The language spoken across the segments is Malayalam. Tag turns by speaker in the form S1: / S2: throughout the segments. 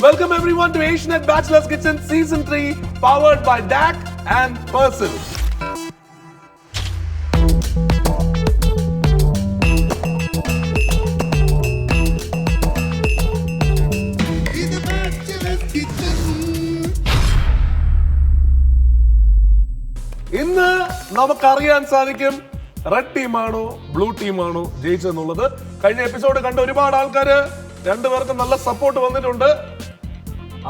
S1: Welcome everyone to Asianet Bachelor's Kitchen Season 3, powered by DAC and Persil. ഇന്ന് നമുക്കറിയാൻ സാധിക്കും റെഡ് ടീമാണോ ബ്ലൂ ടീമാണോ ജയിച്ചെന്നുള്ളത്. കഴിഞ്ഞ എപ്പിസോഡ് കണ്ട ഒരുപാട് ആൾക്കാര് രണ്ടുപേർക്കും നല്ല സപ്പോർട്ട് വന്നിട്ടുണ്ട്.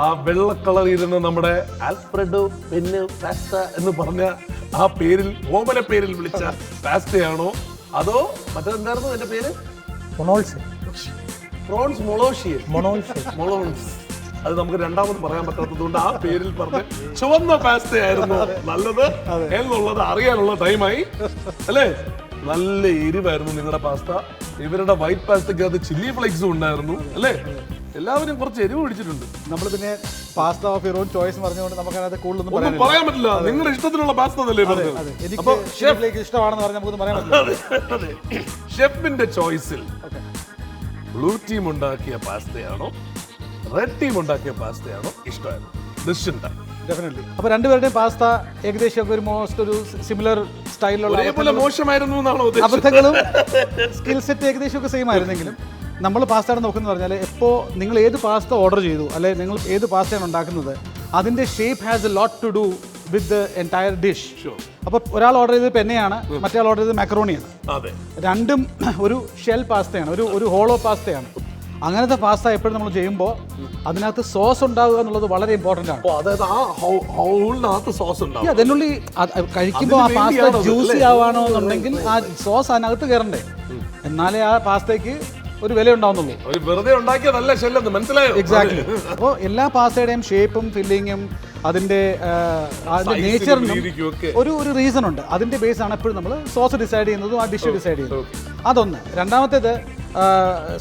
S1: ആ വെള്ള കളർ ഇരുന്ന് നമ്മുടെ ആൽഫ്രെഡോ പെന്ന് പാസ്ത എന്ന് പറഞ്ഞ ആ പേരിൽ ഓമന പേരിൽ വിളിച്ച പാസ്തയാണോ അതോ മറ്റെന്തായിരുന്നു എന്റെ പേര്? പ്രോൺസ് മൊളോൺസ്. അത് നമുക്ക് രണ്ടാമത് പറയാൻ പറ്റാത്തത് കൊണ്ട് ആ പേരിൽ പറഞ്ഞ് ചുവന്ന പാസ്തയായിരുന്നു നല്ലത് എന്നുള്ളത് അറിയാനുള്ള ടൈമായി അല്ലേ. നല്ല എരിവായിരുന്നു നിങ്ങളുടെ പാസ്ത. ഇവരുടെ വൈറ്റ് പാസ്തയ്ക്ക് അത് ചില്ലി ഫ്ലേക്സും ഉണ്ടായിരുന്നു അല്ലേ. എല്ലാവരും കുറച്ച് എരിവ് പിടിച്ചിട്ടുണ്ട്.
S2: നമ്മൾ പിന്നെ pasta of your own choice പറഞ്ഞുകൊണ്ട് നമുക്ക് അതിനകത്ത് കൂടുതലൊന്നും
S1: പറയാൻ പറ്റില്ല. നിങ്ങളുടെ ഇഷ്ടത്തിനുള്ള പാസ്ത അല്ലേ
S2: എനിക്ക് ഇഷ്ടമാണെന്ന് പറഞ്ഞാൽ നമുക്കൊന്നും പറയാൻ പറ്റില്ല.
S1: ഷെഫിന്റെ ചോയ്സിൽ ബ്ലൂ ടീം ഉണ്ടാക്കിയ പാസ്തയാണോ റെഡ് ടീം ഉണ്ടാക്കിയ പാസ്തയാണോ ഇഷ്ടമായത്?
S2: ഡെഫിനറ്റ്ലി. അപ്പൊ രണ്ടുപേരുടെയും പാസ്ത ഏകദേശം ഒരു മോസ്റ്റ് ഒരു സിമിലർ സ്റ്റൈലിലുള്ള
S1: മോശമായിരുന്നു എന്നാണോ
S2: അബദ്ധങ്ങളും സ്കിൽ സെറ്റ് ഏകദേശം ഒക്കെ സെയിം ആയിരുന്നെങ്കിലും നമ്മൾ പാസ്തയാണ് നോക്കുന്നത് പറഞ്ഞാൽ ഇപ്പോൾ നിങ്ങൾ ഏത് പാസ്ത ഓർഡർ ചെയ്തു അല്ലെ നിങ്ങൾ ഏത് പാസ്തയാണ് ഉണ്ടാക്കുന്നത് അതിന്റെ shape has a lot to do with the entire dish. അപ്പോൾ ഒരാൾ ഓർഡർ ചെയ്തത് പെന്നയാണ്, മറ്റേ ആൾ ഓർഡർ ചെയ്തത് മാക്കറോണിയാണ്. രണ്ടും ഒരു ഷെൽ പാസ്തയാണ്, ഒരു ഹോളോ പാസ്തയാണ്. അങ്ങനത്തെ പാസ്ത എപ്പോഴും നമ്മൾ ചെയ്യുമ്പോൾ അതിനകത്ത് സോസ് ഉണ്ടാവുക എന്നുള്ളത് വളരെ ഇമ്പോർട്ടൻ്റ് ആണ്. അതിനുള്ളിൽ കഴിക്കുമ്പോൾ ആ പാസ്ത ജ്യൂസി ആവാണോ എന്നുണ്ടെങ്കിൽ ആ സോസ് അതിനകത്ത് കയറണ്ടേ, എന്നാലേ ആ പാസ്തയ്ക്ക് ഒരു വില ഉണ്ടാവുന്നുള്ളൂ. എക്സാക്ട്ലി. അപ്പോൾ എല്ലാ പാസ്തയുടെയും ഷേപ്പും ഫില്ലിങ്ങും അതിന്റെ നേച്ചറിനും ഒരു റീസൺ ഉണ്ട്. അതിന്റെ ബേസ് ആണ് എപ്പോഴും നമ്മൾ സോസ് ഡിസൈഡ് ചെയ്യുന്നതും ആ ഡിഷ് ഡിസൈഡ് ചെയ്യുന്നതും. അതൊന്ന്. രണ്ടാമത്തേത്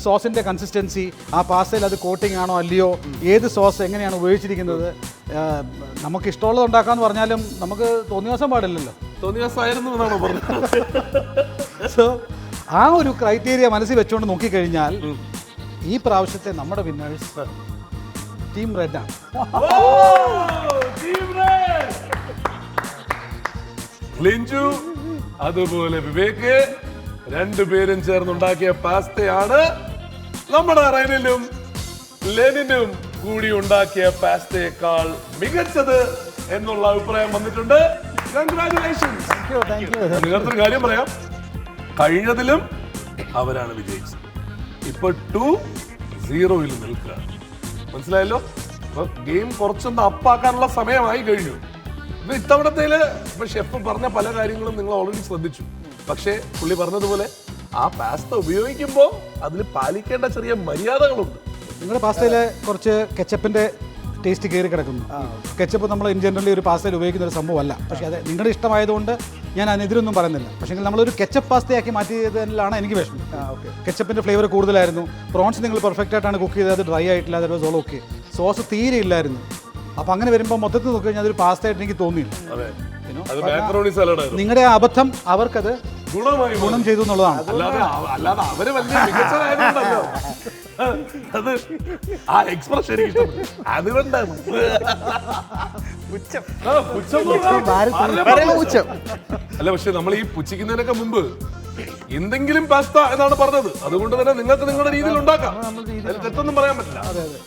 S2: സോസിന്റെ കൺസിസ്റ്റൻസി, ആ പാസ്തയിൽ അത് കോട്ടിംഗ് ആണോ അല്ലയോ, ഏത് സോസ് എങ്ങനെയാണ് ഉപയോഗിച്ചിരിക്കുന്നത്. നമുക്ക് ഇഷ്ടമുള്ളത് ഉണ്ടാക്കാന്ന് പറഞ്ഞാലും നമുക്ക് തോന്നിയ ദിവസം പാടില്ലല്ലോ. സോ ആ ഒരു ക്രൈറ്റീരിയ മനസ്സിൽ വെച്ചുകൊണ്ട് നോക്കിക്കഴിഞ്ഞാൽ ഈ പ്രാവശ്യത്തെ നമ്മുടെ വിന്നേഴ്സ് ടീം റെഡ് ആണ്.
S1: ലിഞ്ചു അതുപോലെ വിവേക് രണ്ടുപേരും ചേർന്നുണ്ടാക്കിയ പാസ്തയാണ് നമ്മുടെ റൈനിലും ലെനിനും കൂടി ഉണ്ടാക്കിയ പാസ്തയേക്കാൾ മികച്ചത് എന്നുള്ള അഭിപ്രായം വന്നിട്ടുണ്ട്. കൺഗ്രാറ്റുലേഷൻസ്. നിങ്ങൾക്കൊരു കാര്യം പറയാം, കഴിഞ്ഞതിലും അവരാണ് വിജയിച്ചത്. ഇപ്പൊ 2-0 നിൽക്കുകയാണ്. മനസ്സിലായല്ലോ. അപ്പൊ ഗെയിം കുറച്ചൊന്ന് അപ്പാക്കാനുള്ള സമയമായി കഴിഞ്ഞു. ഇത് ഇത്തവണത്തേല് ഇപ്പൊ ഷെഫ് പറഞ്ഞ പല കാര്യങ്ങളും നിങ്ങൾ ഓൾറെഡി ശ്രദ്ധിച്ചു. പക്ഷേ പുള്ളി പറഞ്ഞതുപോലെ ആ പാസ്ത ഉപയോഗിക്കുമ്പോൾ അതിൽ പാലിക്കേണ്ട ചെറിയ മര്യാദകളുണ്ട്.
S2: നിങ്ങളുടെ പാസ്തയിലെ കുറച്ച് കെച്ചപ്പിന്റെ ടേസ്റ്റ് കയറി കിടക്കുന്നു. കെച്ചപ്പ് നമ്മൾ ഇൻ ജനറലി ഒരു പാസ്തയിൽ ഉപയോഗിക്കുന്ന ഒരു സംഭവമല്ല. പക്ഷേ അത് നിങ്ങളുടെ ഇഷ്ടമായതുകൊണ്ട് ഞാൻ അതിനെതിരൊന്നും പറയുന്നില്ല. പക്ഷേ നമ്മളൊരു കെച്ചപ്പ് പാസ്തയാക്കി മാറ്റിയതിലാണ് എനിക്ക് വിഷമം. കെച്ചപ്പിന്റെ ഫ്ലേവർ കൂടുതലായിരുന്നു. പ്രോൺസ് നിങ്ങൾ പെർഫെക്റ്റ് ആയിട്ടാണ് കുക്ക് ചെയ്തത്, ഡ്രൈ ആയിട്ടില്ല, അത് വാസ് ഓൾ ഓക്കെ. സോസ് തീരെ ഇല്ലായിരുന്നു. അപ്പോൾ അങ്ങനെ വരുമ്പോൾ മൊത്തത്തിൽ നോക്കി കഴിഞ്ഞാൽ അതൊരു പാസ്ത ആയിട്ട് എനിക്ക് തോന്നിയില്ല. നിങ്ങളുടെ അബദ്ധം അവർക്കത് ഗുണം ചെയ്തു എന്നുള്ളതാണ്.
S1: അല്ലാതെ അവര് വലിയ മികച്ചതായതുകൊണ്ടല്ലോ. അത് ആ എക്സ്പ്രഷൻ അതുകൊണ്ടാണ്. അല്ല, പക്ഷെ നമ്മൾ ഈ പുച്ഛിക്കുന്നതിനൊക്കെ മുമ്പ് എന്തെങ്കിലും പാസ്ത എന്നാണ് പറഞ്ഞത്. അതുകൊണ്ട് തന്നെ നിങ്ങൾക്ക് നിങ്ങളുടെ രീതിയിൽ ഉണ്ടാക്കാം, അതിൽ തെറ്റൊന്നും പറയാൻ പറ്റില്ല.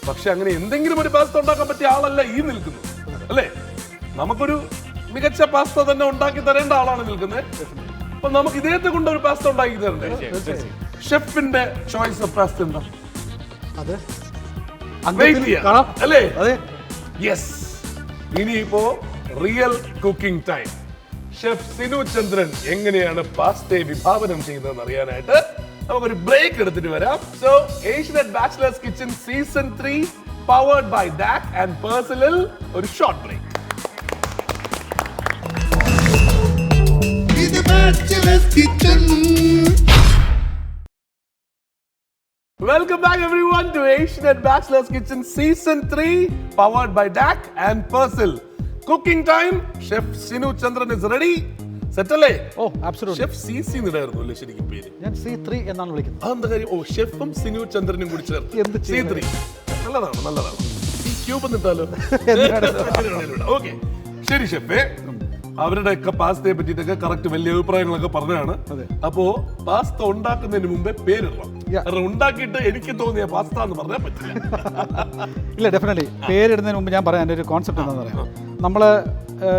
S1: പക്ഷെ അങ്ങനെ എന്തെങ്കിലും ഒരു പാസ്ത ഉണ്ടാക്കാൻ പറ്റിയ ആളല്ല ഈ നിൽക്കുന്നത് അല്ലേ. നമുക്കൊരു മികച്ച പാസ്ത തന്നെ ഉണ്ടാക്കി തരേണ്ട ആളാണ് നിൽക്കുന്നത്. അപ്പൊ നമുക്ക് ഇദ്ദേഹത്തെ കൊണ്ട് ഒരു പാസ്ത ഉണ്ടാക്കി തരണ്ടേ? ഷെഫിന്റെ ചോയ്സ് ഓഫ് പാസ്ത എന്താ? അല്ലേ? യെസ്. ഇനിയിപ്പോ real cooking time. Chef Sinu Chandran എങ്ങനെയാണ് പാസ്തയെ വിഭാവനം ചെയ്യുന്നതെന്ന് അറിയാനായിട്ട് നമുക്കൊരു ബ്രേക്ക് എടുത്തിട്ട് വരാം. So Asianet bachelors kitchen season 3 powered by DAC and Persil ഒരു short break. Welcome back everyone to Asianet Bachelor's Kitchen Season 3 powered by DAC and Persil. Cooking time. Chef Sinu Chandran is ready. Set അല്ലേ?
S2: Oh, absolutely.
S1: Chef CC എന്നിടായിരുന്നു അല്ലേ ശരിക്കും പേര്?
S2: ഞാൻ C3 എന്നാണ് വിളിക്കുന്നത്.
S1: അതെന്താ കാര്യം? ഷെഫും സിനു ചന്ദ്രനും കൂടി ചേർത്ത് C3. നല്ലതാണ്. ഈ ക്യൂബ് നിട്ടാലോ? ഓക്കെ, ശരി ഷെഫേ. അവരുടെയൊക്കെ പാസ്തയെ പറ്റിയിട്ടൊക്കെ കറക്റ്റ് വലിയ അഭിപ്രായങ്ങളൊക്കെ പറഞ്ഞതാണ്. അപ്പോ പാസ്ത ഉണ്ടാക്കുന്നതിന് മുമ്പേ പേരിടണം. കാരണം ഉണ്ടാക്കിയിട്ട് എനിക്ക് തോന്നിയ പാസ്ത എന്ന് പറഞ്ഞാൽ പറ്റില്ല.
S2: ഇല്ല, ഡെഫിനറ്റ്ലി പേരിടുന്നതിന് മുമ്പ് ഞാൻ പറയാം എൻ്റെ ഒരു കോൺസെപ്റ്റ് എന്താണെന്ന് പറയാം. നമ്മൾ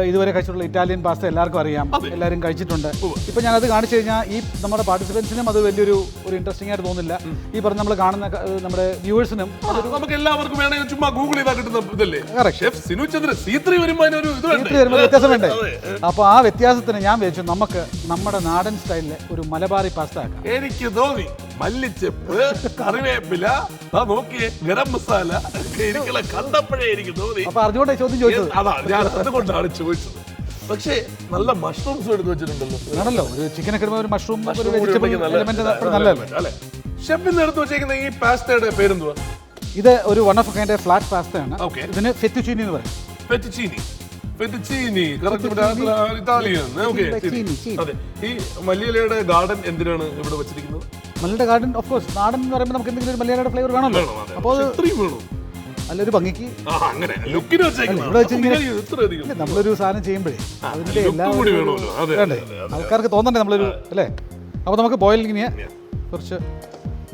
S2: ഇതുവരെ കഴിച്ചിട്ടുള്ള ഇറ്റാലിയൻ പാസ്ത എല്ലാവർക്കും അറിയാം, എല്ലാവരും കഴിച്ചിട്ടുണ്ട്. ഇപ്പൊ ഞാനത് കാണിച്ചു കഴിഞ്ഞാൽ ഈ നമ്മുടെ പാർട്ടിസിപ്പൻസിനും അത് വലിയൊരു ഇൻട്രസ്റ്റിംഗ് ആയിട്ട് തോന്നില്ല. ഈ പറഞ്ഞ നമ്മൾ കാണുന്ന നമ്മുടെ വ്യൂവേഴ്സിനും
S1: നമുക്ക് എല്ലാവർക്കും വേണമെങ്കിൽ ചുമ്മാ ഗൂഗിൾ ചെയ്താൽ കിട്ടുന്ന ഇതല്ലേ. സിനു ചന്ദ്രൻ C3 വരുമ്പോൾ
S2: വ്യത്യാസം വേണ്ടേ? അപ്പൊ ആ വ്യത്യാസത്തിന് ഞാൻ വിചാരിച്ചു നമുക്ക് നമ്മുടെ നാടൻ സ്റ്റൈലിലെ ഒരു മലബാറി പാസ്ത ആക്കാം.
S1: എനിക്ക് തോന്നി മല്ലിച്ചപ്പ്, കറിവേപ്പില, നോക്കിയേ ഗരം മസാല കണ്ടപ്പോഴേ എനിക്ക് തോന്നി.
S2: അപ്പൊ അറിഞ്ഞുകൊണ്ടേ ചോദ്യം ചോദിച്ചത്.
S1: അതാ ഞാൻ അതുകൊണ്ടാണ് ചോദിച്ചത്. പക്ഷേ നല്ല മഷ്റൂംസ് എടുത്ത് വെച്ചിട്ടുണ്ടല്ലോ.
S2: ആണല്ലോ, ഒരു ചിക്കനൊക്കെ ഒരു മഷ്റൂം ഒരു വെജിറ്റബിൾ എലമെന്റ് നല്ലതല്ലേ.
S1: ഷെഫിന്ന് എടുത്ത് വെച്ചേക്കുന്ന ഈ പാസ്തയുടെ പേരെന്തുവാ?
S2: ഇത് ഒരു വൺ ഓഫ് കൈൻഡ് ഫ്ലാറ്റ് പാസ്തയാണ്. ഇതിന് ഫെറ്റുച്ചീനി എന്ന് പറയും.
S1: ഫെറ്റുച്ചീനി ഇറ്റാലിയൻ. അതെ. ഈ മല്ലിയിലയുടെ ഗാർഡൻ എന്തിനാണ് ഇവിടെ വെച്ചിരിക്കുന്നത്?
S2: മല്ലിയുടെ ഗാർഡൻ ഓഫ് കോഴ്സ് നാടൻ എന്ന് പറയുമ്പോൾ നമുക്ക് എന്തെങ്കിലും ഒരു മല്ലിയുടെ ഫ്ലേവർ വേണമല്ലോ. അപ്പോൾ നല്ലൊരു ഭംഗിക്ക് നമ്മളൊരു സാധനം ചെയ്യുമ്പോഴേ അതിന്റെ എല്ലാ ആൾക്കാർക്ക് തോന്നണ്ടേ നമ്മളൊരു അല്ലേ. അപ്പോൾ നമുക്ക് ബോയിലിങ്ങിന് കുറച്ച്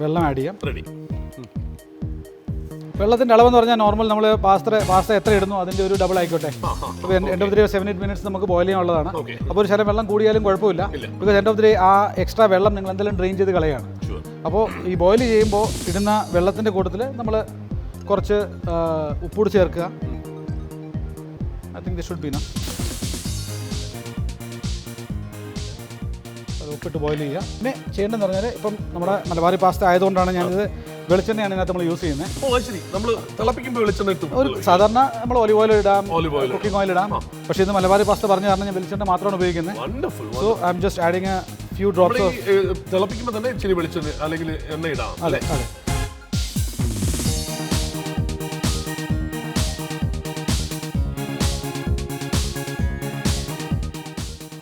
S2: വെള്ളം ആഡ് ചെയ്യാം. വെള്ളത്തിന്റെ അളവെന്ന് പറഞ്ഞാൽ നോർമൽ നമ്മൾ പാസ്ത എത്ര ഇടുന്നു അതിന്റെ ഒരു ഡബിൾ ആയിക്കോട്ടെ. അപ്പോൾ എൻഡ് ഓഫ് ദി 7-8 മിനിറ്റ്സ് നമുക്ക് ബോയിൽ ചെയ്യാനുള്ളതാണ്. അപ്പോൾ ഒരു ശരം വെള്ളം കൂടിയാലും കുഴപ്പമില്ല. ബിക്കോസ് എൻഡ് ഓഫ് ദി ആ എക്സ്ട്രാ വെള്ളം നിങ്ങൾ എന്തെങ്കിലും ഡ്രെയിൻ ചെയ്ത് കളയാണ്. അപ്പോൾ ഈ ബോയിൽ ചെയ്യുമ്പോൾ ഇടുന്ന വെള്ളത്തിന്റെ കൂട്ടത്തിൽ നമ്മൾ കുറച്ച് ഉപ്പൂടി ചേർക്കുക. I think this should be enough. ഉപ്പിട്ട് ബോയിൽ ചെയ്യുക. പിന്നെ ചെയ്യേണ്ടതെന്ന് പറഞ്ഞാൽ ഇപ്പം നമ്മുടെ മലബാറി പാസ്ത ആയതുകൊണ്ടാണ് ഞാനിത് വെളിച്ചെണ്ണയാണ് ഇതിനകത്ത് നമ്മൾ യൂസ് ചെയ്യുന്നത്. ഒരു സാധാരണ നമ്മൾ ഒലിവ് ഓയിൽ ഇടാം, കുക്കിംഗ് ഓയിൽ ഇടാം. പക്ഷേ ഇത് മലബാറി പാസ്ത പറഞ്ഞ കാരണം ഞാൻ വെളിച്ചെണ്ണ മാത്രമാണ് ഉപയോഗിക്കുന്നത്. So I M just adding a few drops of.
S1: തിളപ്പിക്കുമ്പോൾ തന്നെ ഇച്ചിരി വെളിച്ചെണ്ണ അല്ലെങ്കിൽ എണ്ണ ഇടാം.
S2: അതെ അതെ.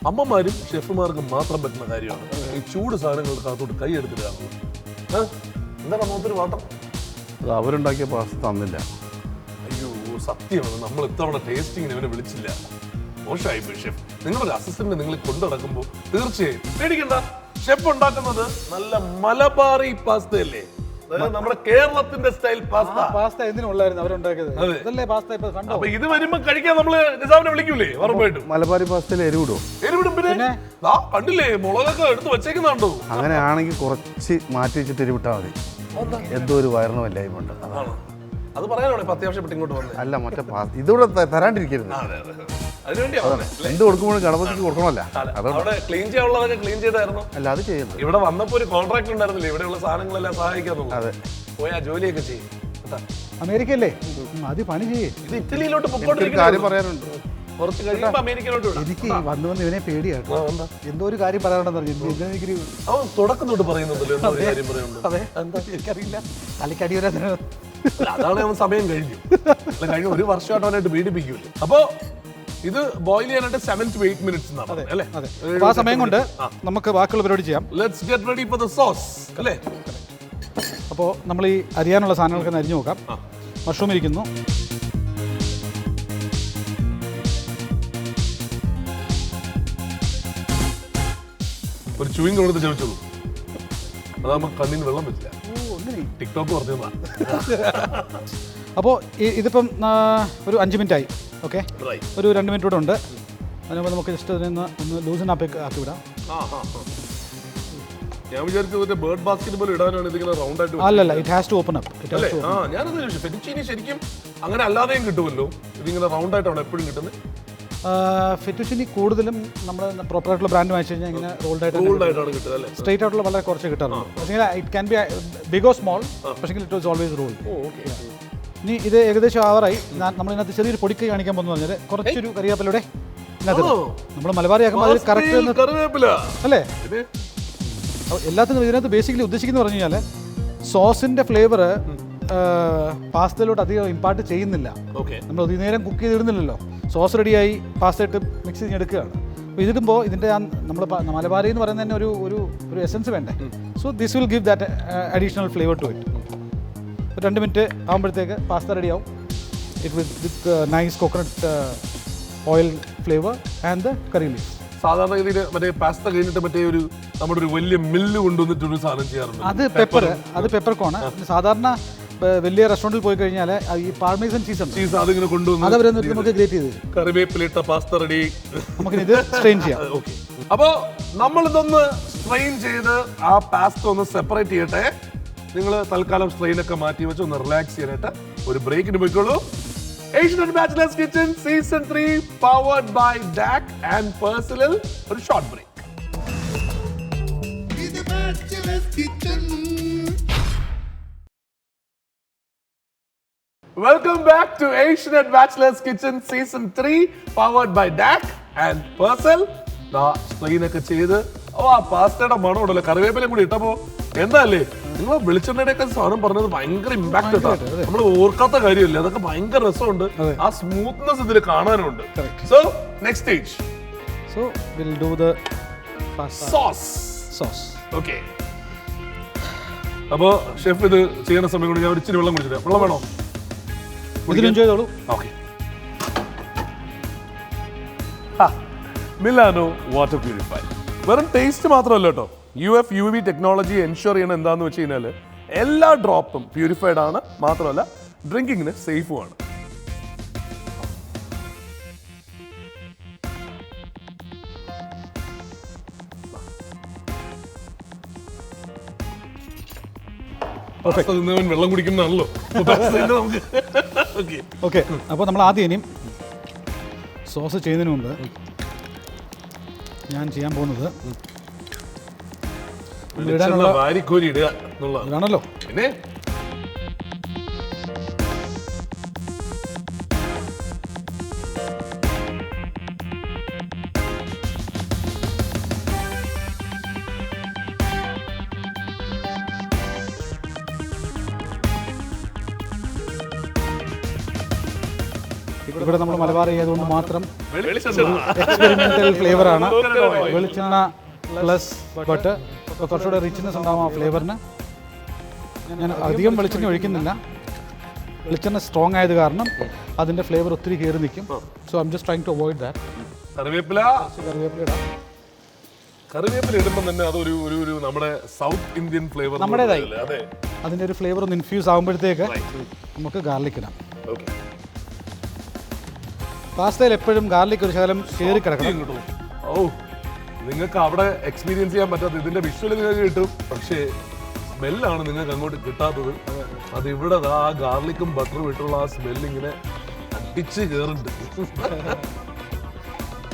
S1: അമ്മമാരും ഷെഫുമാർക്കും മാത്രം പറ്റുന്ന കാര്യമാണ് ഈ ചൂട് സാധനങ്ങൾക്കകത്തോട്ട് കൈ എടുത്തിട്ട്. എന്താണ് മുഖത്തൊരു വാട്ടം?
S3: അത് അവരുണ്ടാക്കിയ പാസ്ത തന്നില്ല.
S1: അയ്യോ സത്യമാണ്, നമ്മൾ ഇത്തവണ ടേസ്റ്റിങ്ങിന് ഇവനെ വിളിച്ചില്ല. മോശമായി പോയി ഷെഫ്. നിങ്ങളൊരു അസിസ്റ്റന്റ് നിങ്ങൾ കൊണ്ടു നടക്കുമ്പോൾ തീർച്ചയായും പേടിക്കണ്ട. ഷെഫ് ഉണ്ടാക്കുന്നത് നല്ല മലബാറി പാസ്തയല്ലേ, നമ്മുടെ കേരളത്തിന്റെ സ്റ്റൈൽ
S2: പാസ്ത എന്തിനുള്ളായിരുന്നു അവരുണ്ടാക്കിയത്. ഇതല്ലേ പാസ്ത ഇപ്പൊ കണ്ടോ.
S1: അപ്പൊ ഇത് വരുമ്പോ കഴിക്കാൻ നമ്മള് നിസാമിനെ വിളിക്കൂലേ? ഉറപ്പായിട്ടും
S3: മലബാറി പാസ്തയിൽ എരിവിടും.
S1: പിന്നെ കണ്ടില്ലേ മുളകൊക്കെ എടുത്ത് വെച്ചേക്കുന്നുണ്ടോ?
S3: അങ്ങനെയാണെങ്കിൽ കുറച്ച് മാറ്റി വെച്ചിട്ട് എരിവിട്ടാൽ മതി. എന്തോ ഒരു വയറിന് വല്ലായ്മ.
S1: അത് പറയാനാണ് ഇപ്പൊ അത്യാവശ്യപ്പെട്ട് ഇങ്ങോട്ട് വന്നത്.
S3: അല്ല മറ്റേ ഇതൂടെ തരാണ്ടിരിക്കരുത്. എന്ത് കൊടുക്കുമ്പോഴും ഗണപതിക്ക് കൊടുക്കണമല്ല.
S1: ക്ലീൻ ചെയ്യാനുള്ളതൊക്കെ ക്ലീൻ ചെയ്തായിരുന്നു.
S3: അല്ല അത് ചെയ്യുന്നത്
S1: ഇവിടെ വന്നപ്പോ ഒരു കോൺട്രാക്ട് ഉണ്ടായിരുന്നില്ല, ഇവിടെയുള്ള സാധനങ്ങളെല്ലാം സഹായിക്കാന്നു. അതെ, പോയാ ജോലിയൊക്കെ ചെയ്യും.
S2: അമേരിക്കല്ലേ അത് പണി ചെയ്യേ.
S1: ഇത് ഇറ്റലിയിലോട്ട്
S3: കാര്യം പറയാനുണ്ട്.
S1: കുറച്ച് കഴിയുമ്പോ അമേരിക്കയിലോട്ട്.
S2: എനിക്ക് വന്ന് ഇവനെ പേടിയാട്ടോ. എന്തോ ഒരു കാര്യം പറയാനുണ്ടെന്ന് പറഞ്ഞു.
S1: അവൻ തുടക്കം തൊട്ട് പറയുന്നുണ്ടല്ലോ എന്തോ കാര്യം പറയുന്നുണ്ട്.
S2: അതെ, എന്താ എനിക്കറിയില്ല. തലക്കടി വരാൻ
S1: അതാണ് അവൻ സമയം കഴിഞ്ഞു. കഴിഞ്ഞ ഒരു വർഷമായിട്ട് അവനായിട്ട് പീഡിപ്പിക്കൂല്ലേ. അപ്പൊ ഇത് ബോയിൽ ചെയ്യാനായിട്ട് 7 to 8 minutes എന്നാണ് അല്ലേ?
S2: ആ സമയം കൊണ്ട് നമുക്ക് ബാക്കിയുള്ള പരിപാടി ചെയ്യാം.
S1: Let's get ready for the sauce അല്ലേ?
S2: അപ്പോൾ നമ്മൾ ഈ അരിയാനുള്ള സാധനങ്ങളൊക്കെ അരിഞ്ഞു നോക്കാം. മഷ്റൂം ഇരിക്കുന്നു,
S1: ഒരു ചൂയിങ് കൊടുത്ത് ചോദിച്ചോളൂ. അതാകുമ്പോൾ കണ്ണിന് വെള്ളം പറ്റില്ല. ടിക്ടോക്ക് പറഞ്ഞതാ.
S2: അപ്പോൾ ഇതിപ്പം ഒരു 5 മിനിറ്റ് ആയി. ഓക്കെ, ഒരു 2 മിനിറ്റ് കൂടെ ഉണ്ട്. അതിനുമ്പോൾ നമുക്ക് ജസ്റ്റ് അതിന് ഒന്ന് ലൂസൺ ആക്കി വിടാം.
S1: ഞാൻ വിചാരിച്ചത് ബേർഡ് ബാസ്കറ്റ് പോലെ ഇടാനാണ് ഇതിങ്ങനെ റൗണ്ട് ആയിട്ട്.
S2: അല്ലല്ല, it has to open up.
S1: ഞാനത് ചോദിച്ചു, ഫെറ്റുച്ചീനി ശരിക്കും അങ്ങനെ അല്ലാതെയും കിട്ടുമല്ലോ, ഇതിങ്ങനെ റൗണ്ട് ആയിട്ടാണ് എപ്പോഴും കിട്ടുന്നത്?
S2: ഫെറ്റുച്ചിനി കൂടുതലും നമ്മൾ പ്രോപ്പർ ആയിട്ടുള്ള ബ്രാൻഡ് വാങ്ങിച്ചു കഴിഞ്ഞാൽ ഇങ്ങനെ റോൾഡ് ആയിട്ടാണ് കിട്ടുന്നത്. സ്ട്രേറ്റ് ആയിട്ടുള്ള വളരെ കുറച്ച് കിട്ടാറുള്ളൂ. പക്ഷേ it can be big or small, പക്ഷേ ഇറ്റ് വാസ് ഓൾവേസ് റോൾ. ഇനി ഇത് ഏകദേശം ആവറായി. നമ്മളിതിനകത്ത് ചെറിയൊരു പൊടിക്കൈ കാണിക്കാൻ പോകുന്നു പറഞ്ഞാൽ കുറച്ചൊരു കറിവേപ്പിലൂടെ നമ്മൾ മലബാറി ആക്കുമ്പോൾ അത് കറക്റ്റ് അല്ലേ. എല്ലാത്തിനും ഇതിനകത്ത് ബേസിക്കലി ഉദ്ദേശിക്കുന്നത് പറഞ്ഞു കഴിഞ്ഞാൽ സോസിന്റെ ഫ്ലേവർ പാസ്തയിലോട്ട് അധികം ഇമ്പാർട്ട് ചെയ്യുന്നില്ല. നമ്മൾ അധികം നേരം കുക്ക് ചെയ്തിടുന്നില്ലല്ലോ. സോസ് റെഡിയായി പാസ്ത ഇട്ട് മിക്സ് ചെയ്തെടുക്കുകയാണ്. അപ്പോൾ ഇതിടുമ്പോൾ ഇതിൻ്റെ നമ്മൾ മലബാരി എന്ന് പറയുന്നത് തന്നെ ഒരു എസൻസ് വേണ്ടേ. So this will give that additional flavour to it. 2 minute ആകുമ്പോഴത്തേക്ക് പാസ്ത റെഡിയാവും. it with nice coconut oil flavor and the curry leaves.
S1: സാധാരണഗതിയിൽ മറ്റേ പാസ്ത കഴിഞ്ഞിട്ട് മറ്റേ നമ്മുടെ ഒരു വലിയ മില്ല് കൊണ്ടുവന്നിട്ട് ഒരു സാധനം ചെയ്യാറുണ്ട്.
S2: അത് പെപ്പർകോണ്. സാധാരണ വലിയ റെസ്റ്റോറൻറ്റിൽ പോയി കഴിഞ്ഞാൽ ഈ പാർമേസൻ ചീസ്
S1: അതിങ്ങനെ കൊണ്ടുവന്ന്
S2: അതവരെ നമുക്ക് ഗ്രേറ്റ് ചെയ്ത്
S1: കറിവേപ്പിലിട്ട പാസ്ത റെഡി.
S2: നമുക്കിത് സ്ട്രെയിൻ ചെയ്യാം.
S1: ഓക്കെ, അപ്പോൾ നമ്മളിതൊന്ന് സ്ട്രെയിൻ ചെയ്ത് ആ പാസ്ത ഒന്ന് സെപ്പറേറ്റ് ചെയ്യട്ടെ. നിങ്ങൾ തൽക്കാലം സ്ട്രെയിനൊക്കെ മാറ്റി വെച്ച് ഒന്ന് റിലാക്സ് ചെയ്യാനായിട്ട് ഒരു ബ്രേക്കിന് പോയിക്കോളൂ. Asian Bachelor's Kitchen Season 3 powered by DAC and Persilil. ഒരു short break. Welcome back to Asian Bachelor's Kitchen Season 3 powered by DAC and Persil. സ്ട്രെയിനൊക്കെ ചെയ്ത് ആ പാസ്തയുടെ മണം ഉണ്ടല്ലോ, കറിവേപ്പിലും കൂടി ഇട്ടപ്പോ എന്താല്ലേ നിങ്ങൾ വെളിച്ചെണ്ണയുടെയൊക്കെ സാധനം പറഞ്ഞത് ഭയങ്കര ഇമ്പാക്ട് ഇട്ടാ. നമ്മൾ ഓർക്കാത്ത കാര്യമല്ലേ, അതൊക്കെ ഭയങ്കര രസമുണ്ട്. ആ സ്മൂത്ത്നെസ് ഇതിൽ കാണാനുണ്ട്. So next stage,
S2: so will do the
S1: sauce. Okay, അപ്പോ ഷെഫ് ഇത് ചെയ്യുന്ന സമയം കൊണ്ട് ഞാൻ ഒരു ഇച്ചിരി വെള്ളം കുടിച്ചിട്ട്. വെള്ളം വേണോ?
S2: എൻജോയ് ചെയ്തോളൂ.
S1: ഓക്കെ, മിലാനോ വാട്ടർ പ്യൂരിഫൈ വെറും ടേസ്റ്റ് മാത്രമല്ല കേട്ടോ. UV ടെക്നോളജി എൻഷുർ ചെയ്യണം എന്താന്ന് വെച്ച് കഴിഞ്ഞാൽ എല്ലാ ഡ്രോപ്പും പ്യൂരിഫൈഡ് ആണ്, മാത്രമല്ല ഡ്രിങ്കിങ്ങിന് സേഫും ആണ്. വെള്ളം കുടിക്കുന്നതാണല്ലോ നമുക്ക്.
S2: ഓക്കെ, അപ്പോൾ നമ്മൾ ആദ്യം ഇനിയും സോസ് ചെയ്യുന്നതിന് മുമ്പ് ഞാൻ ചെയ്യാൻ പോകുന്നത്
S1: വാരിക്കോരി ഇടുക എന്നുള്ളതാണ്.
S2: ഇതാണല്ലോ.
S1: പിന്നെ
S2: ഇവിടെ നമ്മൾ മലബാർ ചെയ്തുകൊണ്ട് മാത്രം എക്സ്പെരിമെന്റൽ ഫ്ലേവർ ആണ്. വെളിച്ചെണ്ണ പ്ലസ് ബട്ടർ, കുറച്ചുകൂടെ റിച്ച്നെസ് ഉണ്ടാവും ആ ഫ്ലേവറിന്. ഞാൻ അധികം വെളിച്ചെണ്ണ ഒഴിക്കുന്നില്ല. വെളിച്ചെണ്ണ സ്ട്രോങ് ആയത് കാരണം അതിൻ്റെ ഫ്ലേവർ ഒത്തിരി കയറി നിൽക്കും. So I M just trying to avoid that.
S1: കറിവേപ്പില ഇടുമ്പോൾ തന്നെ അതൊരു നമ്മുടെ സൗത്ത് ഇന്ത്യൻ ഫ്ലേവർ
S2: നമ്മുടേതായി. അതിൻ്റെ ഒരു ഫ്ലേവർ ഒന്ന് ഇൻഫ്യൂസ് ആകുമ്പോഴത്തേക്ക് നമുക്ക് ഗാർലിക് ഇടാം. പാസ്തയിൽ എപ്പോഴും ഗാർലിക് ഒരു ശകലം കയറി കിടക്കണം.
S1: ഓ, നിങ്ങൾക്ക് അവിടെ എക്സ്പീരിയൻസ് ചെയ്യാൻ പറ്റാത്ത ഇതിന്റെ വിഷ്വൽ നിങ്ങൾക്ക് കിട്ടും, പക്ഷേ സ്മെല്ലാണ് നിങ്ങൾക്ക് അങ്ങോട്ട് കിട്ടാത്തത്. അത് ഇവിടെ ആ ഗാർലിക്കും ബട്ടറും ഇട്ടുള്ള ആ സ്മെല്ല് ഇങ്ങനെ അടിച്ച് കയറുന്നുണ്ട്.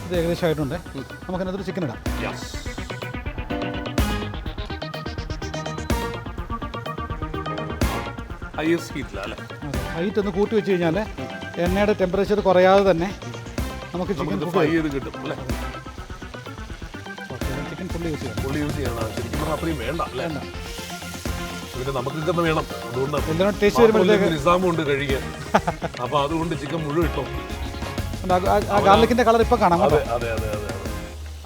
S2: ഇത് ഏകദേശം ആയിട്ടുണ്ട്. നമുക്കതിനകത്തൊരു ചിക്കൻ ഇടാം. ഹൈറ്റ് ഒന്ന് കൂട്ടി വെച്ച് കഴിഞ്ഞാൽ എണ്ണയുടെ ടെമ്പറേച്ചർ കുറയാതെ തന്നെ നമുക്ക് ചിക്കൻ
S1: ഫ്രൈ ചെയ്ത് കിട്ടും അല്ലേ?
S2: ചിക്കൻ ഫുള്ളി യൂസ് ചെയ്യാം.
S1: ഫുള്ളി യൂസ് ചെയ്യണം. ശരിക്കും പറഞ്ഞാൽ അത്രയും വേണ്ട അല്ലേ? പിന്നെ നമുക്കൊക്കെ വേണം. അതുകൊണ്ട്
S2: ടേസ്റ്റ് വരുമ്പോഴത്തേക്ക്
S1: നിസാമും ഉണ്ട് കഴിക്കാൻ. അപ്പൊ അതുകൊണ്ട് ചിക്കൻ മുഴുവൻ ഇട്ടോ.
S2: ആ ഗാർലിക്കിന്റെ കളർ ഇപ്പൊ കാണാം.
S1: അതെ,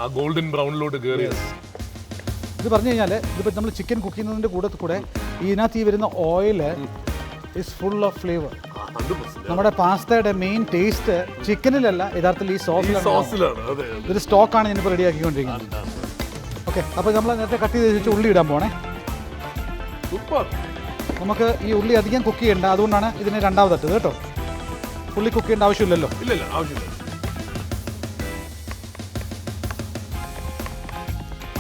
S1: ആ ഗോൾഡൻ ബ്രൗണിലോട്ട് കയറി.
S2: ഇത് പറഞ്ഞു കഴിഞ്ഞാൽ ഇതിപ്പോൾ നമ്മൾ ചിക്കൻ കുക്ക് ചെയ്യുന്നതിൻ്റെ കൂടെ ഇതിനകത്ത് ഈ വരുന്ന oil is full of flavour. നമ്മുടെ പാസ്തയുടെ മെയിൻ ടേസ്റ്റ് ചിക്കനിലല്ല, യഥാർത്ഥത്തിൽ ഈ സോസിലാണ്. ഇതൊരു സ്റ്റോക്കാണ് ഞാനിപ്പോൾ റെഡിയാക്കിക്കൊണ്ടിരിക്കുന്നത്. ഓക്കെ, അപ്പോൾ നമ്മൾ നേരത്തെ കട്ട് ചെയ്ത് വെച്ച് ഉള്ളി ഇടാൻ പോണേ. നമുക്ക് ഈ ഉള്ളി അധികം കുക്ക് ചെയ്യേണ്ട, അതുകൊണ്ടാണ് ഇതിന് രണ്ടാമത് കേട്ടോ. ഉള്ളി കുക്ക് ചെയ്യേണ്ട ആവശ്യമില്ലല്ലോ.
S1: ആവശ്യമില്ല.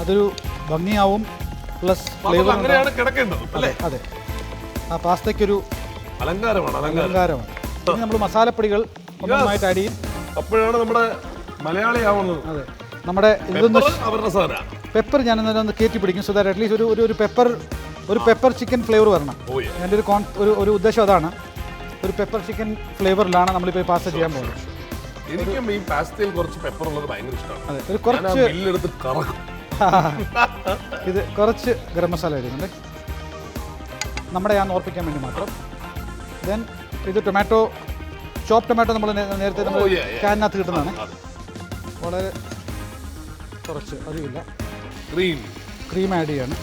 S2: അതൊരു ഭംഗിയാവും, പ്ലസ് ഫ്ലേവർ.
S1: അങ്ങനെയാണ് കിടക്കേണ്ടത് അല്ലേ?
S2: അതെ, ആ പാസ്തയ്ക്കൊരു അലങ്കാരമാണ്. ഇനി നമ്മൾ മസാലപ്പൊടികൾ ഒന്നായിട്ട് ആഡ് ചെയ്യും.
S1: അപ്പോഴാണ് നമ്മുടെ മലയാളിയാവുന്നത്.
S2: അതെ, നമ്മുടെ ഇതൊന്ന്
S1: അവരുടെ സാധനം
S2: പെപ്പർ ഞാൻ ഒന്ന് കയറ്റി പിടിക്കും. സോ ദാറ്റ് അറ്റ്ലീസ്റ്റ് ഒരു പെപ്പർ ചിക്കൻ ഫ്ലേവർ വരണം. എൻ്റെ ഒരു ഉദ്ദേശം അതാണ്. ഒരു പെപ്പർ ചിക്കൻ ഫ്ലേവറിലാണ് നമ്മളിപ്പോൾ ഈ പാസ്ത ചെയ്യാൻ പോകുന്നത്.
S1: എനിക്കും ഈ പാസ്തയിൽ കുറച്ച് പെപ്പർ ഉള്ളത് ഭയങ്കര ഇഷ്ടമാണ്.
S2: അതെ, ഒരു കുറച്ച്
S1: ബില്ലെടുത്ത് കറക്കും.
S2: ഇത് കുറച്ച് ഗരം മസാല ഇടുന്നുണ്ട്, നമ്മുടെ ഞാൻ ഓർപ്പിക്കാൻ വേണ്ടി മാത്രം. ദെൻ ഇത് ചോപ്പ് ടൊമാറ്റോ നമ്മൾ നേരത്തെ ക്യാനകത്ത് കിട്ടുന്നതാണ്. വളരെ കുറച്ച്, അധികമില്ല. ക്രീം ആഡ് ചെയ്യാണ്.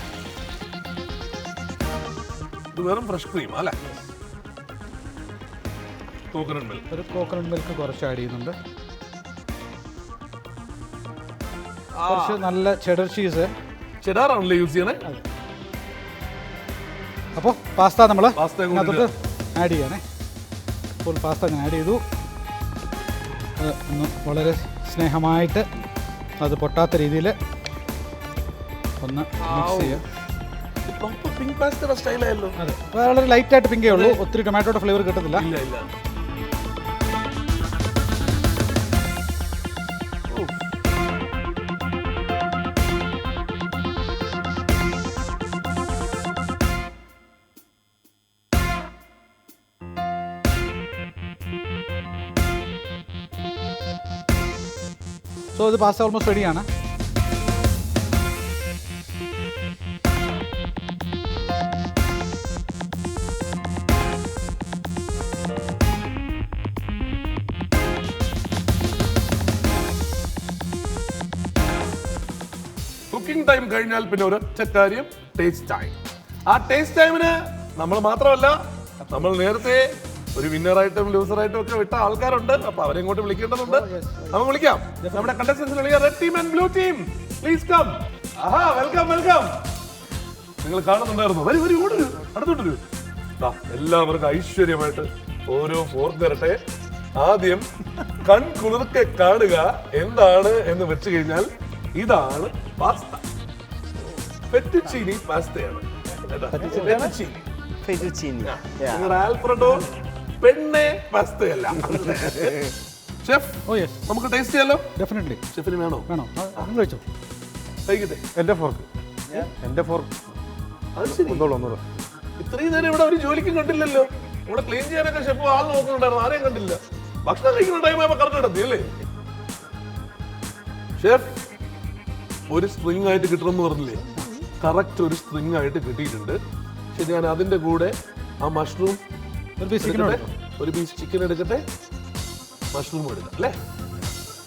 S1: ഇത് വെറും ഫ്രഷ് ക്രീം അല്ലേ? Coconut milk.
S2: ഒരു കോക്കനട്ട് മിൽക്ക് കുറച്ച് ആഡ് ചെയ്യുന്നുണ്ട്. കുറച്ച് നല്ല ചെഡർ ചീസ്.
S1: ചെഡാറാണല്ലേ യൂസ് ചെയ്യണേ?
S2: അപ്പോൾ പാസ്ത നമ്മൾ
S1: പാസ്ത
S2: അതിനകത്തോട്ട് ആഡ് ചെയ്യണേ. അപ്പോൾ പാസ്ത ഞാൻ ആഡ് ചെയ്തു. ഒന്ന് വളരെ സ്നേഹമായിട്ട് അത് പൊട്ടാത്ത രീതിയിൽ ഒന്ന് മിക്സ് ചെയ്യാം.
S1: പിങ്ക് പാസ്തയുടെ സ്റ്റൈലായല്ലോ.
S2: അതെ, വളരെ ലൈറ്റായിട്ട് പിങ്കേ ഉള്ളൂ. ഒത്തിരി ടൊമാറ്റോയുടെ ഫ്ലേവർ കിട്ടത്തില്ല.
S1: ഇല്ല ഇല്ല.
S2: സോ ഇത് പാസ്ത ഓൾമോസ്റ്റ് റെഡിയാണ്.
S1: കുക്കിംഗ് ടൈം കഴിഞ്ഞാൽ പിന്നെ ഒരൊറ്റ കാര്യം, ടേസ്റ്റ് ടൈം. ആ ടേസ്റ്റ് ടൈമിന് നമ്മൾ മാത്രമല്ല, നമ്മൾ നേരത്തെ ഒരു വിന്നറായിട്ടും ലൂസറായിട്ടും ഒക്കെ വിട്ട ആൾക്കാരുണ്ട്. അപ്പൊ അവരെ ഇങ്ങോട്ട് വിളിക്കേണ്ടതുണ്ട്. നമുക്ക് വിളിക്കാം. നമ്മുടെ കണ്ടസ്റ്റൻസിന് വിളിക്കാം. Red team and blue team, please come. ആഹാ, വെൽക്കം വെൽക്കം. നിങ്ങൾ കാണുന്നുണ്ടായിരുന്നു. വരൂ വരൂ, ഓടൂ, അടുത്തോട്ട് വരൂ. എല്ലാവർക്കും ഐശ്വര്യമായിട്ട് ഓരോ ഫോർക്ക് തരട്ടെ. ആദ്യം കൺകുളിർക്കെ കാണുക എന്താണ് എന്ന് വെച്ച് കഴിഞ്ഞാൽ ഇതാണ് പാസ്ത. ഫെറ്റുച്ചീനി പാസ്തയാണ്. നിങ്ങളുടെ ആൽഫ്രഡോ പെണ്ണെ പാസ്തയല്ല. ഷെഫ്,
S2: ഓ യെസ്,
S1: നമുക്ക് ടേസ്റ്റ് ചെയ്യാലോ?
S2: ഡെഫിനറ്റ്ലി.
S1: ഷെഫിന് വേണോ?
S2: വേണോ? നിങ്ങൾ കഴിച്ചോ.
S1: കഴിക്കട്ടെ.
S3: എൻ്റെ ഫോർക്ക്.
S1: അത് ശരി.
S3: ഒന്നോളൂ.
S1: ഇത്രയും നേരം ഇവിടെ ഒരു ജോലിക്കും കണ്ടില്ലല്ലോ. ഇവിടെ ക്ലീൻ ചെയ്യാനൊക്കെ ഷെഫ് ആൾ നോക്കുന്നുണ്ടായിരുന്നു. ആരെയും കണ്ടില്ല. ഭക്ഷണം കഴിക്കുന്ന ടൈം ആയപ്പോ കറക്റ്റ് കിടത്തി അല്ലേ ഷെഫ്? ഒരു സ്ട്രിങ് ആയിട്ട് കിട്ടണമെന്ന് പറഞ്ഞില്ലേ? കറക്റ്റ് ഒരു സ്ട്രിങ് ആയിട്ട് കിട്ടിയിട്ടുണ്ട്. പക്ഷെ ഞാൻ അതിന്റെ കൂടെ ആ മഷ്റൂം ഒരു പീസ് ചിക്കൻ എടുക്കട്ടെ. മഷ്റൂം എടുക്കാം അല്ലേ?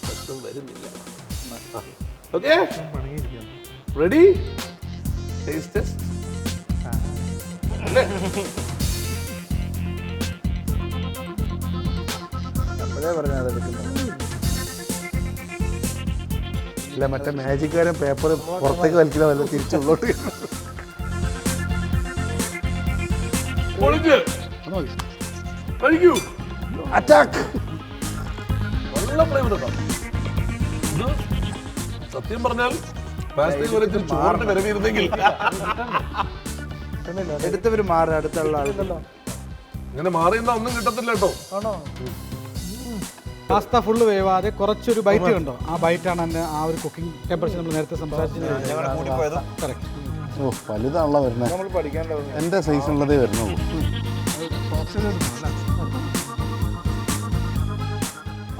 S1: മഷ്റൂം വരുന്നില്ല. Okay, ready? ടേസ്റ്റ് ടെസ്റ്റ് അല്ലേ?
S3: ഇല്ല, മറ്റേ മാജിക്കാരൻ പേപ്പർ പുറത്തേക്ക് വലിക്കുന്ന വല്ല തിരിച്ചുള്ളോട്ട്
S1: കഴിക്കൂ.
S3: അറ്റാക്ക്.
S1: നല്ല ഫ്ലേവർ കേട്ടോ. ഇത് സത്യം പറഞ്ഞാൽ ചോറിന്റെ വരവിരുന്നെങ്കിൽ
S4: എടുത്തവര് മാറി അടുത്തുള്ള ആളുണ്ടല്ലോ.
S1: ഇങ്ങനെ മാറിയെന്നാ ഒന്നും കിട്ടത്തില്ല കേട്ടോ.
S2: പാസ്ത ഫുള്ള് വേവാതെ കുറച്ചൊരു ബൈറ്റ് കണ്ടോ? ആ ബൈറ്റാണ് എൻ്റെ ആ ഒരു കുക്കിംഗ് ടെമ്പറേച്ചർ നമ്മൾ നേരത്തെ സംസാരിച്ചത്. കറക്റ്റ്.
S3: ഓ, വലുതാണല്ലോ വരുന്നത്.
S4: നമ്മൾ പഠിക്കാനുള്ളത്
S3: എൻ്റെ സൈസുള്ളതേ വരുന്നുള്ളൂ.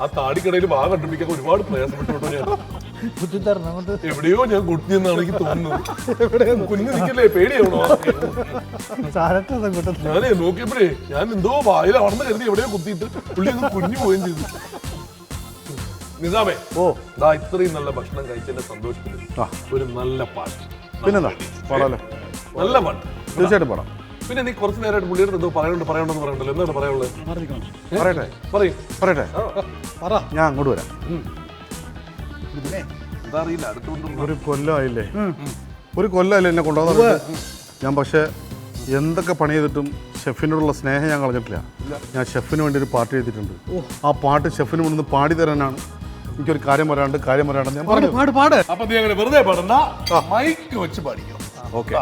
S1: ആ താടിക്കടയിൽ ഭാഗം കണ്ടുപിടിക്കാൻ ഒരുപാട് പ്രയാസപ്പെട്ടു ഞാൻ. എവിടെയോ ഞാൻ കുട്ടിയെന്നാണ് എനിക്ക് തോന്നുന്നത്. കുഞ്ഞു നിൽക്കല്ലേ, പേടിയാവണോ? ഞാനേ നോക്കിയപ്പോഴേ ഞാൻ എന്തോ വായിൽ അടന്ന് കരുതി എവിടെയോ കുത്തിയിട്ട് പുള്ളി ഒന്ന് കുഞ്ഞു പോവുകയും ചെയ്തു. നിസാമേ, ഇത്രയും നല്ല ഭക്ഷണം കഴിച്ചതിന്റെ സന്തോഷത്തിൽ ഒരു നല്ല പാട്ട്.
S3: പിന്നെന്താ, പാടാലോ.
S1: നല്ല പാട്ട്
S3: തീർച്ചയായിട്ടും പാടാം.
S1: പിന്നെ നീ കുറച്ച് നേരമായിട്ട് പുള്ളിയുടെ എന്തോ പറയണ്ടെന്ന് പറയണ്ടല്ലോ. എന്താണ് പറയാനുള്ളത്?
S3: പറയട്ടെ. ഞാൻ അങ്ങോട്ട് വരാം.
S1: എന്താ അറിയില്ല, അടുത്തുകൊണ്ടും
S3: ഒരു കൊല്ലമായില്ലേ എന്നെ കൊണ്ടുപോകുന്നത്. ഞാൻ പക്ഷേ എന്തൊക്കെ പണി ചെയ്തിട്ടും ഷെഫിനോടുള്ള സ്നേഹം ഞാൻ കളഞ്ഞിട്ടില്ല. ഞാൻ ഷെഫിന് വേണ്ടി ഒരു പാട്ട് ചെയ്തിട്ടുണ്ട്. ആ പാട്ട് ഷെഫിന് കൊണ്ടൊന്ന് പാടി തരാനാണ്. എനിക്കൊരു കാര്യം വരാണ്ട് ഞാൻ പറഞ്ഞു.
S1: അപ്പൊ നീ അങ്ങനെ വെറുതെ പാടണ്ട, മൈക്ക് വെച്ച് പാടിക്കണം.
S3: ഓക്കെ.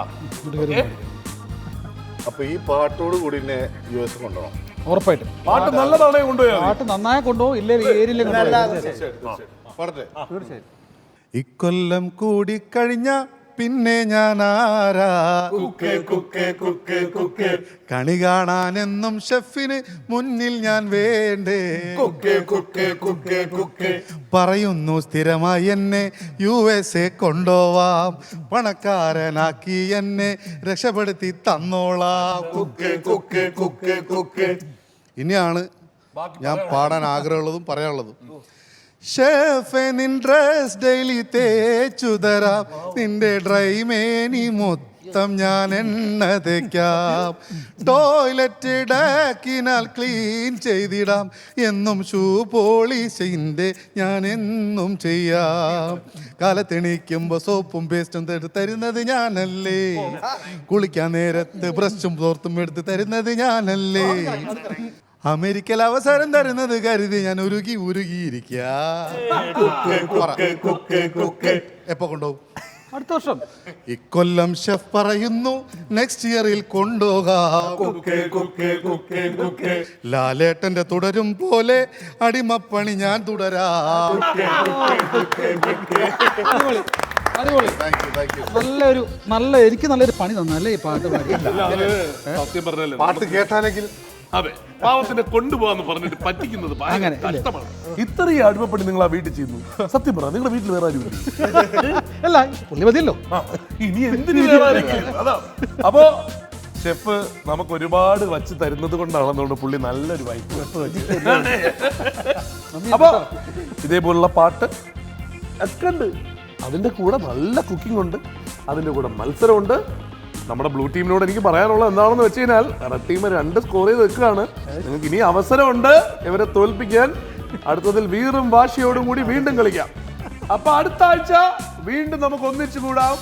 S3: അപ്പൊ ഈ പാട്ടോട് കൂടി എന്നെ US കൊണ്ടുപോകണം.
S2: ഉറപ്പായിട്ടും.
S1: പാട്ട് നല്ലതാണേ കൊണ്ടുപോയാ
S2: പാട്ട് നന്നായി കൊണ്ടുപോകും. ഇല്ലേ ഏരിയയിലേക്ക്
S3: പാടട്ടെ. ഇക്കൊല്ലം കൂടി കഴിഞ്ഞ പിന്നെ ഞാൻ ആരാ? കണി കാണാനെന്നും ഷെഫിന് മുന്നിൽ ഞാൻ വേണ്ടേ? പറയുന്നു സ്ഥിരമായി എന്നെ USA കൊണ്ടുപോവാം, പണക്കാരനാക്കി എന്നെ രക്ഷപ്പെടുത്തി തന്നോളാം. ഇനിയാണ് ഞാൻ പാടാൻ ആഗ്രഹമുള്ളതും പറയാനുള്ളതും. ഷെഫ് നിൻ ഡ്രസ് ഡെയിലി തേച്ചു തരാം, നിന്റെ ഡ്രൈമേനി മൊത്തം മൊത്തം ഞാൻ എണ്ണ തേക്കാം, ടോയ്ലറ്റ് ഡാക്കിനാൽ ക്ലീൻ ചെയ്തിടാം, എന്നും ഷൂ പോളിഷിന്റെ ഞാൻ എന്നും ചെയ്യാം. കാലത്തെണീക്കുമ്പോ സോപ്പും പേസ്റ്റും തരുന്നത് ഞാനല്ലേ, കുളിക്കാൻ നേരത്ത് ബ്രഷും തോർത്തും എടുത്ത് തരുന്നത് ഞാനല്ലേ, അമേരിക്കയിൽ അവസരം തരുന്നത് കരുതി ഞാൻ ഉരുകിയിരിക്ക. എപ്പോ കൊണ്ടുപോകും?
S2: അടുത്ത വർഷം.
S3: ഇക്കൊല്ലം ഷെഫ് പറയുന്നു നെക്സ്റ്റ് ഇയറിൽ കൊണ്ടുപോകാം. ലാലേട്ടന്റെ തുടരും പോലെ അടിമപ്പണി ഞാൻ തുടരാം.
S2: അടിപൊളി അടിപൊളി. എനിക്ക് നല്ലൊരു പണി തന്നല്ലേ ഈ പാട്ട് പാടി.
S1: സത്യം പറഞ്ഞല്ലേ
S3: പാട്ട് കേട്ടാലെങ്കിൽ
S1: അതെ, പാവത്തിനെ കൊണ്ടുപോകാന്ന് പറഞ്ഞിട്ട് പറ്റിക്കുന്നത് ഭയങ്കര കഷ്ടമാണ്. ഇത്രയും അടിമപ്പണി നിങ്ങൾ ആ വീട്ടിൽ ചെയ്യുന്നു. സത്യം പറ, നിങ്ങളുടെ വീട്ടിൽ വേറെ ആരും
S2: അല്ല പുള്ളി മതിയല്ലോ.
S1: ഇനി എന്തിനു വേറെ ആരെങ്കിലും? അതാ. അപ്പോ ഷെഫ് നമുക്ക് ഒരുപാട് വച്ച് തരുന്നത് കൊണ്ടാണെന്നുകൊണ്ട് പുള്ളി നല്ലൊരു വൈഫ്. അപ്പൊ ഇതേപോലുള്ള പാട്ട് ഒക്കെ ഉണ്ട്. അതിന്റെ കൂടെ നല്ല കുക്കിംഗ് ഉണ്ട്, അതിന്റെ കൂടെ മത്സരമുണ്ട്. നമ്മുടെ ബ്ലൂ ടീമിനോട് എനിക്ക് പറയാനുള്ളത് എന്താണെന്ന് വെച്ച് കഴിഞ്ഞാൽ റെഡ് ടീം 2 സ്കോർ ചെയ്ത് വെക്കുകയാണ്. നിങ്ങൾക്ക് ഇനി അവസരമുണ്ട് ഇവരെ തോൽപ്പിക്കാൻ. അടുത്തതിൽ വീറും വാശിയോടും കൂടി വീണ്ടും കളിക്കാം. അപ്പൊ അടുത്ത ആഴ്ച വീണ്ടും നമുക്ക് ഒന്നിച്ചു കൂടാം.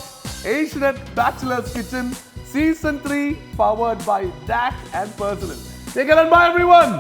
S1: Asianet bachelors kitchen season 3 powered by DAC and Personal. Take care and bye everyone.